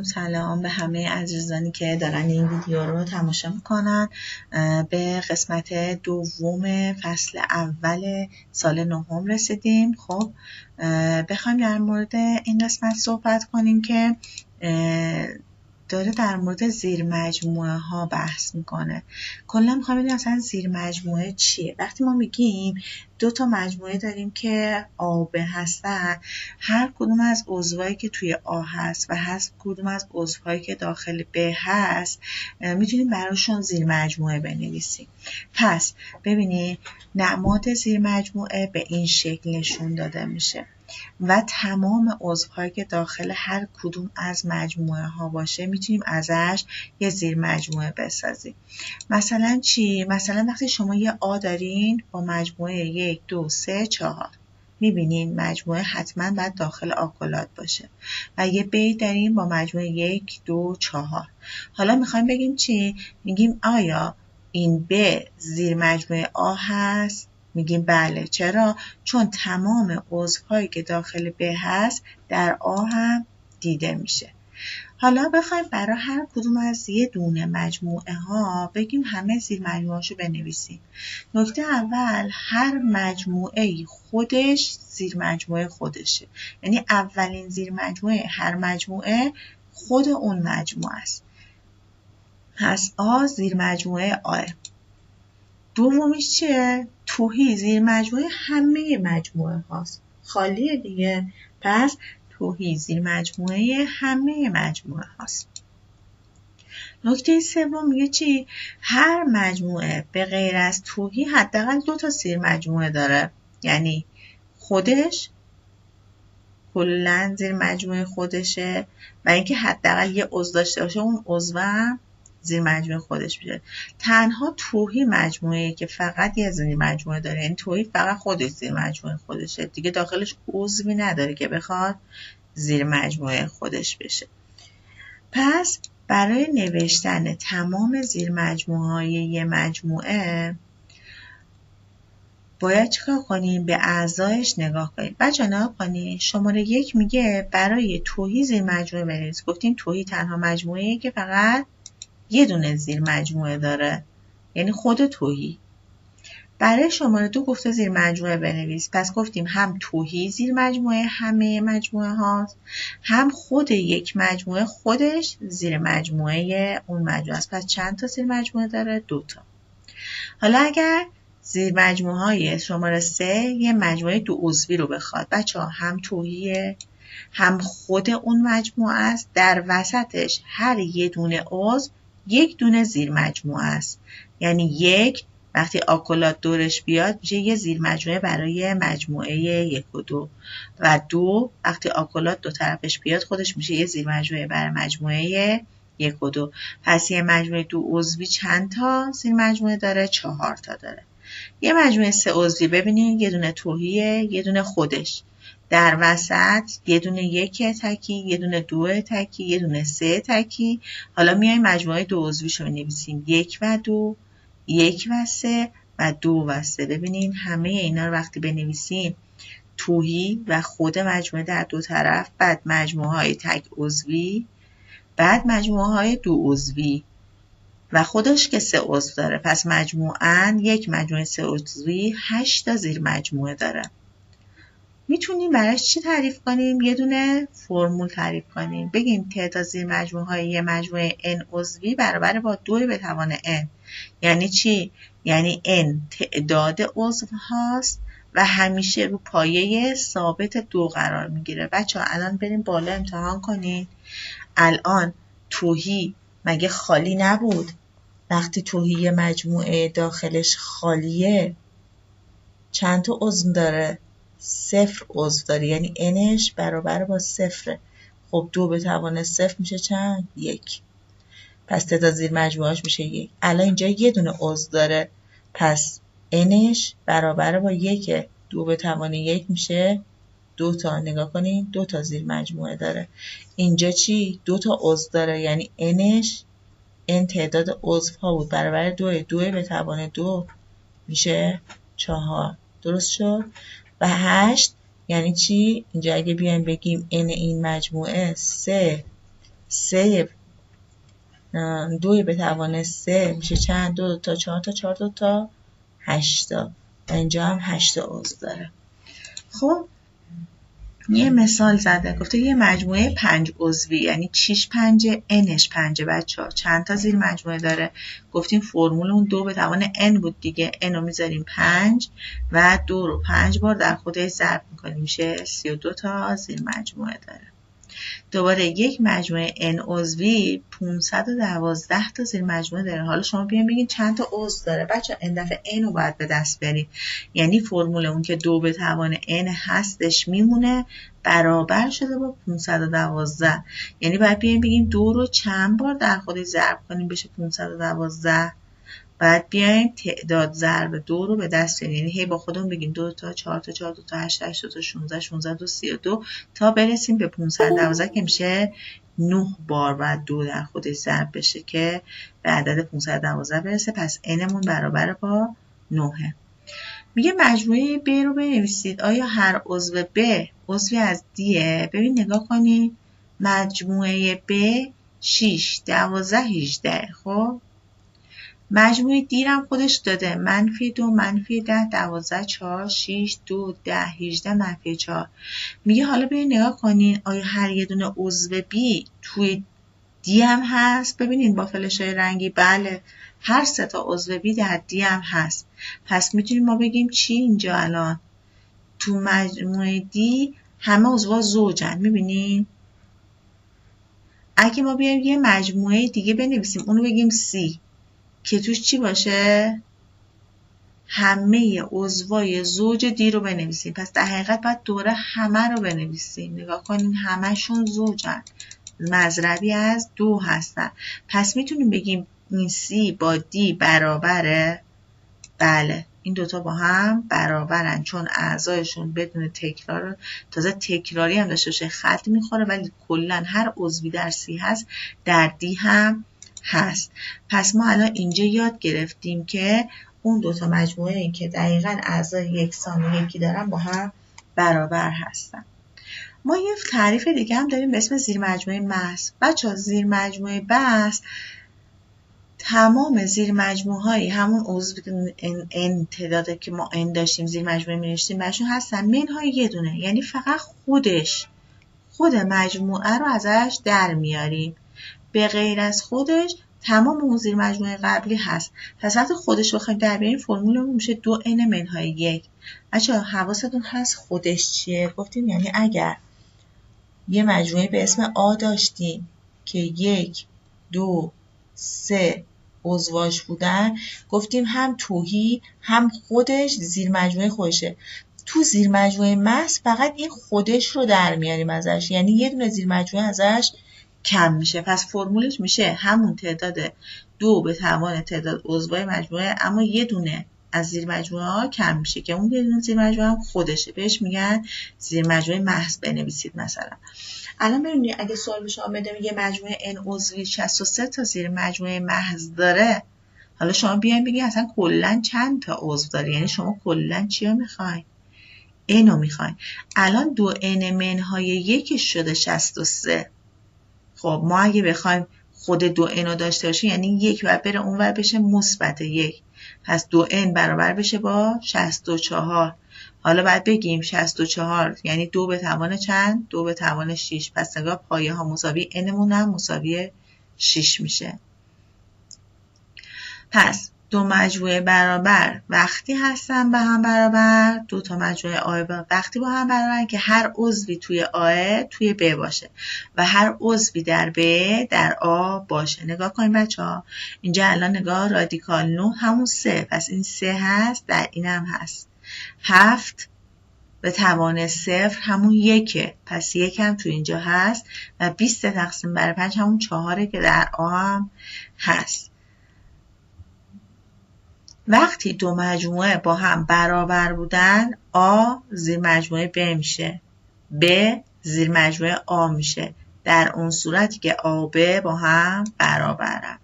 سلام به همه عزیزانی که دارن این ویدیو رو تماشا میکنن. به قسمت دوم فصل اول سال نهم رسیدیم. خب بخوایم در مورد این قسمت صحبت کنیم که داره در مورد زیر مجموعه ها بحث میکنه. کلا میخوام ببینیم اصلا زیر مجموعه چیه. وقتی ما میگیم دو تا مجموعه داریم که آ و ب هستن، هر کدوم از عضوهایی که توی آ هست و هر کدوم از عضوهایی که داخل ب هست میتونیم براشون زیر مجموعه بنویسیم. پس ببینید نماد زیر مجموعه به این شکل نشون داده میشه و تمام عضوهایی که داخل هر کدوم از مجموعه ها باشه میتونیم ازش یه زیر مجموعه بسازیم. مثلا چی؟ مثلا وقتی شما یه آ دارین با مجموعه 1 2 3 4 میبینین مجموعه حتما باید داخل آکولات باشه و یه ب داریم با مجموعه 1 2 4. حالا میخوایم بگیم چی؟ میگیم آیا این ب زیر مجموعه آ هست؟ میگیم بله. چرا؟ چون تمام عضوهایی که داخل ب هست در آ هم دیده میشه. حالا بخوایم برای هر کدوم از یه دونه مجموعه ها بگیم همه زیر مجموعه هاشو بنویسیم. نکته اول، هر مجموعه خودش زیر مجموعه خودشه، یعنی اولین زیر مجموعه هر مجموعه خود اون مجموعه است. پس آ زیر مجموعه آ. دومیش چیه؟ توهی زیر مجموعه همه مجموعه هاست. خالیه دیگه. پس توهی زیر مجموعه همه مجموعه هاست. نکته سوم میگه چی؟ هر مجموعه به غیر از توهی حداقل 2 تا زیر مجموعه داره، یعنی خودش کلاً زیر مجموعه خودشه و اینکه حداقل یه عضو داشته باشه، اون عضو هم زیر مجموعه خودش میشه. تنها توهی مجموعه که فقط یه زیر مجموعه داره، یعنی توهی فقط خودش زیر مجموعه خودشه، دیگه داخلش عضوی نداره که بخواد زیر مجموعه خودش بشه. پس برای نوشتن تمام زیر مجموعه های یه مجموعه باید چیکار کنیم؟ به اعضایش نگاه کنیم. بچه نگاه کنیم. شماره 1 میگه برای توهی زیر مجموعه بنویس. گفتیم توهی تنها مجموعه‌ایه که فقط یه دونه زیر مجموعه داره، یعنی خود توهی. برای شماره 2 گفته زیر مجموعه بنویس. پس گفتیم هم توهی زیر مجموعه همه مجموعه هاست، هم خود یک مجموعه خودش زیر مجموعه اون مجموعه است. پس چند تا زیر مجموعه داره؟ 2 تا. حالا اگر زیر مجموعه های شماره 3 یه مجموعه 2 عضوی رو بخواد، بچه ها هم توهیه هم خود اون مجموعه است، در وسطش هر یه دونه عضو یک دونه زیر مجموعه است، یعنی 1 وقتی آکولات دورش بیاد میشه یه زیر مجموعه برای مجموعه 1 و 2 و 2 وقتی آکولات دو طرفش بیاد خودش میشه یه زیر مجموعه برای مجموعه 1 و 2. پس یه مجموعه 2 عضوی چند تا زیر مجموعه داره؟ 4 تا داره. یه مجموعه 3 عضوی ببینید یه دونه توهیه، یه دونه خودش، در وسط یه دونه 1 تکی، یه دونه 2 تکی، یه دونه 3 تکی. حالا میایم مجموعه 2 عضویشو بنویسیم. 1 و 2، 1 و 3 و 2 و 3. ببینید همه اینا رو وقتی بنویسیم توهی و خود مجموعه در دو طرف، بعد مجموعه های تک عضوی، بعد مجموعه های 2 عضوی و خودش که 3 عضو داره. پس مجموعاً یک مجموعه 3 عضوی 8 تا زیر مجموعه داره. میتونیم براش چی تعریف کنیم؟ یه دونه فرمول تعریف کنیم. بگیم تعداد زیر مجموعه های یه مجموعه n عضوی برابر با 2 به توان n. یعنی چی؟ یعنی n تعداد عضو هاست و همیشه رو پایه ثابت 2 قرار میگیره. بچه ها الان بریم بالا امتحان کنید. الان توهی مگه خالی نبود؟ وقتی توهی مجموعه داخلش خالیه چند تا عضو داره؟ 0 عضو داره، یعنی nش برابر با 0. خب 2 به توان 0 میشه چند؟ 1. پس تعداد زیر مجموعهاش میشه 1. الان اینجا یه دونه عضو داره، پس nش برابر با 1. 2 به توان 1 میشه 2 تا. نگاه کنین 2 تا زیر مجموعه داره. اینجا چی؟ 2 تا عضو داره، یعنی nش n تعداد عضوها بود برابر 2. 2 به توان 2 میشه 4. درست شد؟ و 8 یعنی چی؟ اینجا اگه بیایم بگیم n این مجموعه 3 3 2 به توان 3 میشه چند؟ 2 تا 4 تا 4 2 تا 8 تا. اینجا هم 8 عضو داره. خب یه مثال زده، گفته یه مجموعه 5 عضوی، یعنی 6 5 nش 5 بچه‌ها چند تا زیر مجموعه داره؟ گفتیم فرمول اون 2 به توان n بود دیگه، n رو میذاریم 5 و 2 رو 5 بار در خودش ضرب میکنیم، میشه 32 تا زیر مجموعه داره. دوباره یک مجموعه n عضوی 512 تا زیر مجموعه داره. حالا شما بیاین بگین چند تا عضو داره بچه، این دفعه n رو باید به دست بریم، یعنی فرمول اون که 2 به توان n هستش میمونه برابر شده با 512، یعنی باید بیاین بگیم 2 رو چند بار در خودش ضرب کنیم بشه 512. بعد بیایم تعداد ضرب 2 رو به دست بیاریم، یعنی هی با خودمون بگیم 2 تا 4 تا 4 2 تا 8 8 2 تا 16 16 2 32 تا برسیم به 512 که میشه 9 بار بعد 2 در خودش ضرب بشه که به عدد 512 برسه. پس nمون برابر با 9. میگه مجموعه ب رو بنویسید. آیا هر عضو ب عضوی از دیه؟ ببین نگاه کنید، مجموعه ب 6 12 18. خب مجموعه دیرم خودش داده -2 -10 12 4 6 2 10 18 -4. میگه حالا برید نگاه کنین آیا هر یه دونه عضو بی توی دی هم هست؟ ببینین با فلشای رنگی بله، هر 3 تا عضو بی در دی هم هست. پس میتونیم ما بگیم چی اینجا الان؟ تو مجموعه دی همه عضوها زوجن. میبینین؟ اگه ما بیایم یه مجموعه دیگه بنویسیم اونو بگیم سی که توش چی باشه؟ همه عضوای زوج دی رو بنویسیم. پس در حقیقت باید دوره همه رو بنویسیم. نگاه کنین همشون زوجن، مضربی از 2 هستن. پس میتونیم بگیم این سی با دی برابره؟ بله، این دوتا با هم برابرن چون اعضایشون بدون تکرار، تازه تکراری هم داشته باشه خط میخوره، ولی کلا هر عضوی در سی هست در دی هم هست. پس ما الان اینجا یاد گرفتیم که اون دوتا مجموعه که دقیقاً اعضای یکسان و یکی دارن با هم برابر هستن. ما یه تعریف دیگه هم داریم به اسم زیر مجموعه محض. بچه‌ها زیر مجموعه بحث تمام زیر مجموعه های همون عضو n تعداده که ما n داشتیم زیر مجموعه می نوشتیم برشون هستن منهای یه دونه، یعنی فقط خود مجموعه رو ازش در میاریم، به غیر از خودش تمام اون زیر مجموعه قبلی هست. پس وقتی خودش رو بخوایم در بیاریم فرمولمون میشه 2n منهای 1. بچه‌ها حواستون هست خودش چیه؟ گفتیم یعنی اگر یه مجموعه به اسم A داشتیم که 1 2 3 عضواش بودن، گفتیم هم توهی هم خودش زیر مجموعه خودشه. تو زیر مجموعه محض فقط این خودش رو در میاریم ازش، یعنی یه دونه زیر مجموعه ازش کم میشه. پس فرمولش میشه همون تعداد 2 به توان تعداد عضوای مجموعه، اما یه دونه از زیر مجموعه ها کم میشه که اون یه دونه زیر مجموعه هم خودشه، بهش میگن زیر مجموعه محض بنویسید. مثلا الان ببینید اگه سوال به شما بده یه مجموعه n عضوی 63 تا زیر مجموعه محض داره، حالا شما بیاین بگید اصلا کلا چند تا عضو داره، یعنی شما کلا چی رو میخواین؟ n رو میخواین. الان 2n منهای 1 شده 63. خب ما اگه بخوایم خود 2n رو داشته باشیم یعنی 1 باید بره اون ور بشه مثبت 1، پس 2n برابر بشه با 64. حالا باید بگیم 64 یعنی 2 به توان چند؟ 2 به توان 6. پس نگاه پایه ها مساوی n مون هم مساوی 6 میشه. پس دو مجموعه برابر وقتی هستن به هم برابر، دو تا مجموعه آ وقتی با هم برابرن که هر عضوی توی آ توی ب باشه و هر عضوی در ب در آ باشه. نگاه کنیم بچه‌ها، اینجا الان نگاه رادیکال 9 همون 3، پس این 3 هست، در این هم هست. 7 به توان 0 همون 1، پس 1 هم تو اینجا هست و 20 تقسیم بر 5 همون 4 که در آ هم هست. وقتی دو مجموعه با هم برابر بودن آ زیر مجموعه ب میشه، ب زیر مجموعه آ میشه، در اون صورتی که آ و ب با هم برابرن.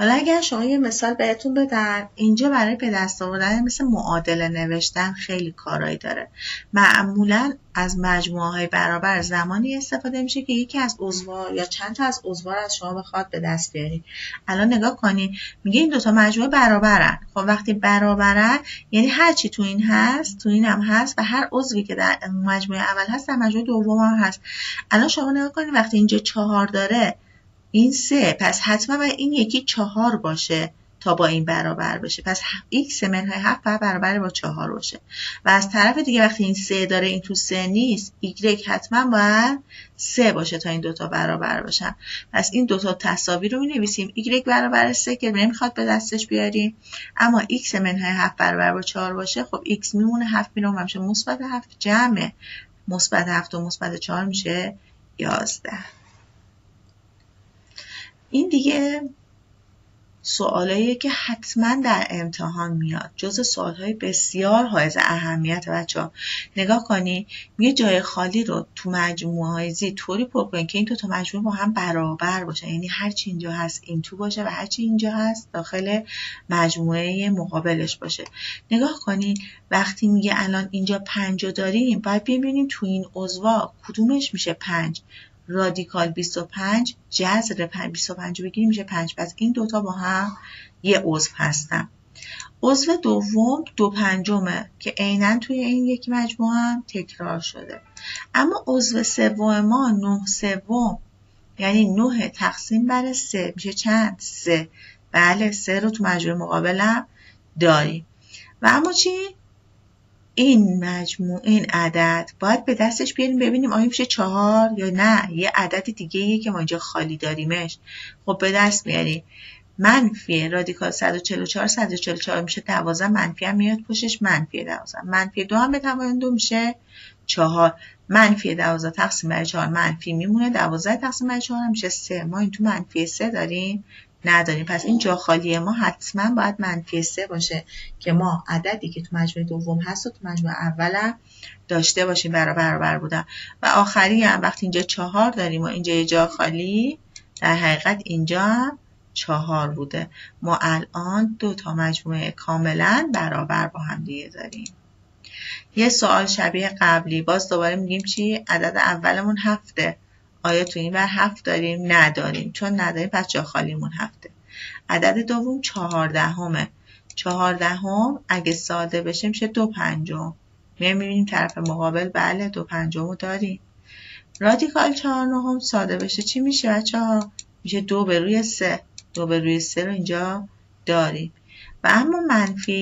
حالا اگر شما یه مثال بهتون بدن، اینجا برای به دست آوردن مثل معادله نوشتن خیلی کارایی داره. معمولا از مجموعه های برابر زمانی استفاده میشه که یکی از عضوها یا چند تا از عضوها از شما بخواد به دست بیارید. الان نگاه کنید، میگه این دوتا مجموعه برابرن. خب وقتی برابرن یعنی هر چی تو این هست تو این هم هست و هر عضوی که در مجموعه اول هست در مجموعه دوم هم هست. الان شما نگاه کنید وقتی اینجا 4 داره این 3، پس حتما باید این یکی 4 باشه تا با این برابر بشه. پس x منهای 7 باید برابر با 4 باشه. و از طرف دیگه وقتی این 3 داره این تو 3 نیست، y حتما باید 3 باشه تا این دوتا برابر باشن. پس این دوتا تساوی رو می نویسیم. y برابر 3 که نمیخواد به دستش بیاریم، اما x منهای 7 برابر با 4 باشه. خب x میمونه، 7 میره میشه مثبت 7، جمع مثبت 7 و مثبت 4 میشه 11. این دیگه سوالاییه که حتما در امتحان میاد، جز سوالهای بسیار حائز اهمیت. بچه‌ها نگاه کنی، میگه جای خالی رو تو مجموعه های زی طوری پر کنین که این دو تا مجموعه با هم برابر باشن، یعنی هر چی اینجا هست این تو باشه و هر چی اینجا هست داخل مجموعه مقابلش باشه. نگاه کنی وقتی میگه الان اینجا 5 داریم، باید ببینیم تو این عضوا کدومش میشه 5. رادیکال 25 جذر 25 بگیریم میشه 5. پس این دوتا با هم یه عضو هستن. عضو دوم 2/5 که عیناً توی این یک مجموعه هم تکرار شده. اما عضو سوم ما 9/3 یعنی 9 تقسیم بر 3 میشه چند؟ 3. بله 3 رو تو مجموعه مقابلم داریم. و اما چی؟ این عدد باید به دستش بیاریم ببینیم آیا میشه 4 یا نه یه عدد دیگه‌ایه که ما اینجا خالی داریمش. خب به دست میاریم. منفی رادیکال 144 میشه 12، منفی هم میاد پشتش منفی 12. منفی 2 هم به توان 2 میشه 4. منفی 12 تقسیم بر 4 منفی میمونه، 12 تقسیم بر 4 هم میشه 3. ما این تو منفی 3 داریم؟ نداریم. پس این جا خالی ما حتما باید منفی 3 باشه که ما عددی که تو مجموعه دوم هست و تو مجموعه اول هم داشته باشیم برابر بودن. و آخری هم وقتی اینجا 4 داریم و اینجا یه جا خالی، در حقیقت اینجا هم 4 بوده. ما الان دو تا مجموعه کاملا برابر با هم دیگه داریم. یه سوال شبیه قبلی، باز دوباره میگیم چی؟ عدد اولمون 7. آیا تو این ور 7 داریم؟ نداریم. چون نداریم پس جا خالیمون 7. عدد دوم 14. 14 اگه ساده بشه میشه 2/5. میبینیم طرف مقابل بله 2/5 رو داریم. رادیکال 4/9 ساده بشه چی میشه بچه‌ها؟ میشه 2/3. 2/3 رو اینجا داریم. و اما منفی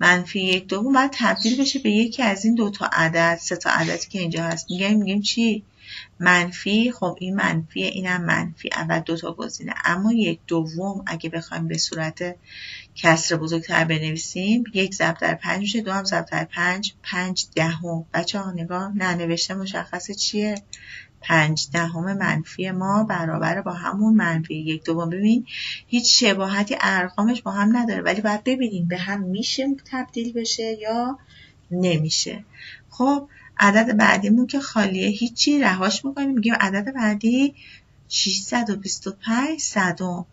1/2 باید تبدیل بشه به یکی از این دو تا عدد، 3 تا عددی که اینجا هست. میگیم چی؟ منفی. خب این منفیه، اینم منفی. اول 2 تا گزینه. اما 1/2 اگه بخوایم به صورت کسر بزرگتر بنویسیم، 1 ضرب در 5 میشه، 2 هم ضرب در 5 5/10. بچه‌ها نگاه ننوشته مشخصه چیه؟ 5/10 منفی ما برابر با همون منفی 1/2. ببین هیچ شباهتی ارقامش با هم نداره، ولی باید ببینیم به هم میشه تبدیل بشه یا نمیشه. خب عدد بعدیمون که خالیه هیچی، رهاش میکنیم. میگیم عدد بعدی 625 صدم.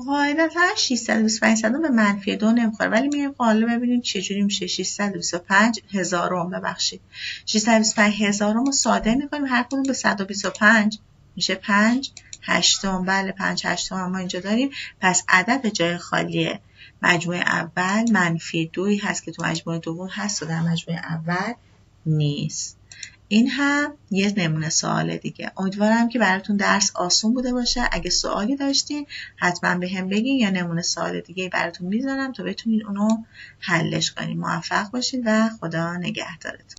قاعدتا 625 صدم به منفی 2 نمیخوره، ولی میگیم حالا ببینیم چجوری میشه. 625 هزارم، ببخشید 625 هزارم رو ساده میکنیم، هر کدوم به 125 میشه 5/8. بله 5/8 ما اینجا داریم. پس عدد جای خالی مجموعه اول منفی 2 هست که تو مجموعه دوم هست و در مجموعه اول نیست. این هم یه نمونه سوال دیگه. امیدوارم که براتون درس آسون بوده باشه. اگه سوالی داشتین حتما به هم بگین یا نمونه سوال دیگه براتون میذارم تا بتونین اونو حلش کنین. موفق باشین و خدا نگهدارتون.